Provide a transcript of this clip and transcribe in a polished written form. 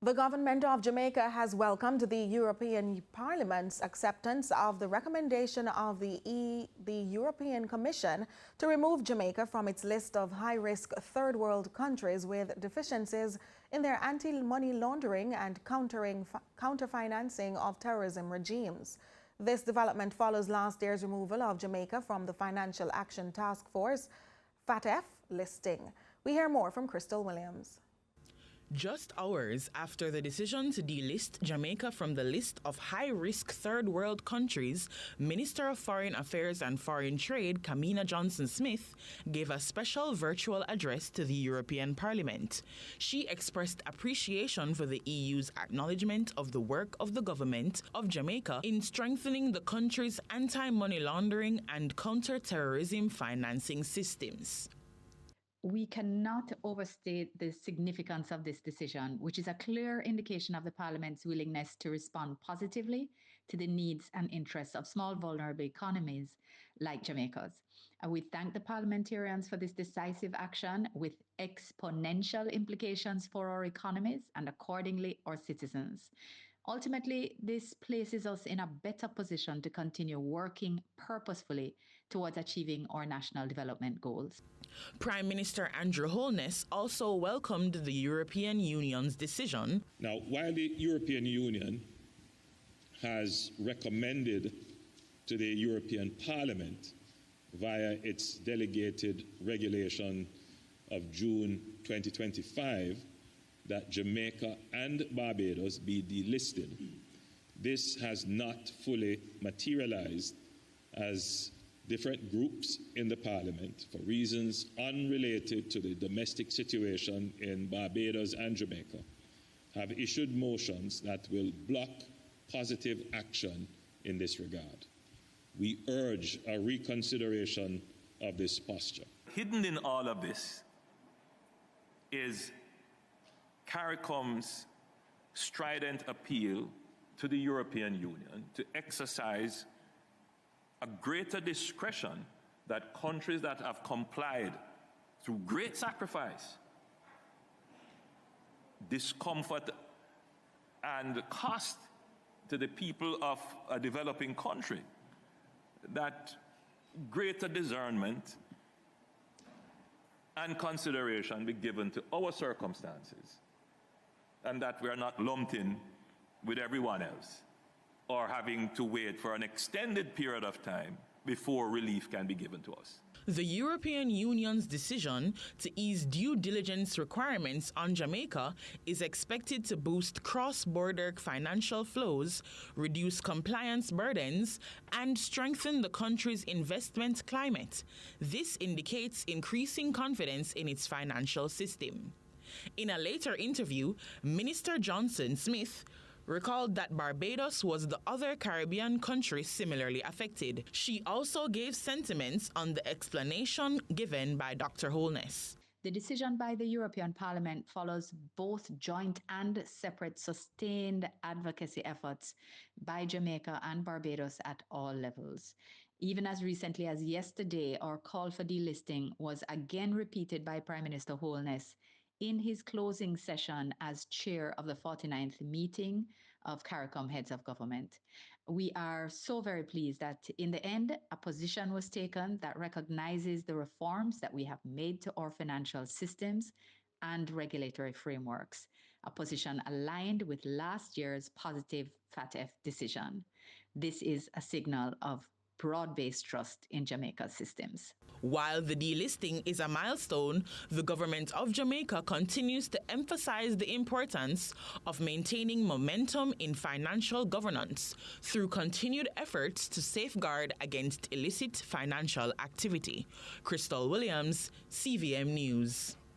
The government of Jamaica has welcomed the European Parliament's acceptance of the recommendation of the European Commission to remove Jamaica from its list of high-risk third world countries with deficiencies in their anti-money laundering and counter-financing of terrorism regimes. This development follows last year's removal of Jamaica from the Financial Action Task Force FATF listing. We hear more from Crystal Williams. Just hours after the decision to delist Jamaica from the list of high-risk third-world countries, Minister of Foreign Affairs and Foreign Trade, Kamina Johnson-Smith, gave a special virtual address to the European Parliament. She expressed appreciation for the EU's acknowledgement of the work of the government of Jamaica in strengthening the country's anti-money laundering and counter-terrorism financing systems. We cannot overstate the significance of this decision, which is a clear indication of the Parliament's willingness to respond positively to the needs and interests of small, vulnerable economies like Jamaica's. And we thank the parliamentarians for this decisive action with exponential implications for our economies and accordingly our citizens. Ultimately, this places us in a better position to continue working purposefully towards achieving our national development goals. Prime Minister Andrew Holness also welcomed the European Union's decision. Now, while the European Union has recommended to the European Parliament via its delegated regulation of June 2025 that Jamaica and Barbados be delisted, this has not fully materialized as different groups in the Parliament, for reasons unrelated to the domestic situation in Barbados and Jamaica, have issued motions that will block positive action in this regard. We urge a reconsideration of this posture. Hidden in all of this is CARICOM's strident appeal to the European Union to exercise a greater discretion that countries that have complied through great sacrifice, discomfort, and cost to the people of a developing country, that greater discernment and consideration be given to our circumstances, and that we are not lumped in with everyone else or having to wait for an extended period of time before relief can be given to us. The European Union's decision to ease due diligence requirements on Jamaica is expected to boost cross-border financial flows, reduce compliance burdens, and strengthen the country's investment climate. This indicates increasing confidence in its financial system. In a later interview, Minister Johnson-Smith recalled that Barbados was the other Caribbean country similarly affected. She also gave sentiments on the explanation given by Dr. Holness. The decision by the European Parliament follows both joint and separate sustained advocacy efforts by Jamaica and Barbados at all levels. Even as recently as yesterday, our call for delisting was again repeated by Prime Minister Holness in his closing session as chair of the 49th meeting of CARICOM Heads of Government. We are so very pleased that in the end, a position was taken that recognizes the reforms that we have made to our financial systems and regulatory frameworks, a position aligned with last year's positive FATF decision. This is a signal of broad-based trust in Jamaica's systems. While the delisting is a milestone, the government of Jamaica continues to emphasize the importance of maintaining momentum in financial governance through continued efforts to safeguard against illicit financial activity. Crystal Williams, CVM News.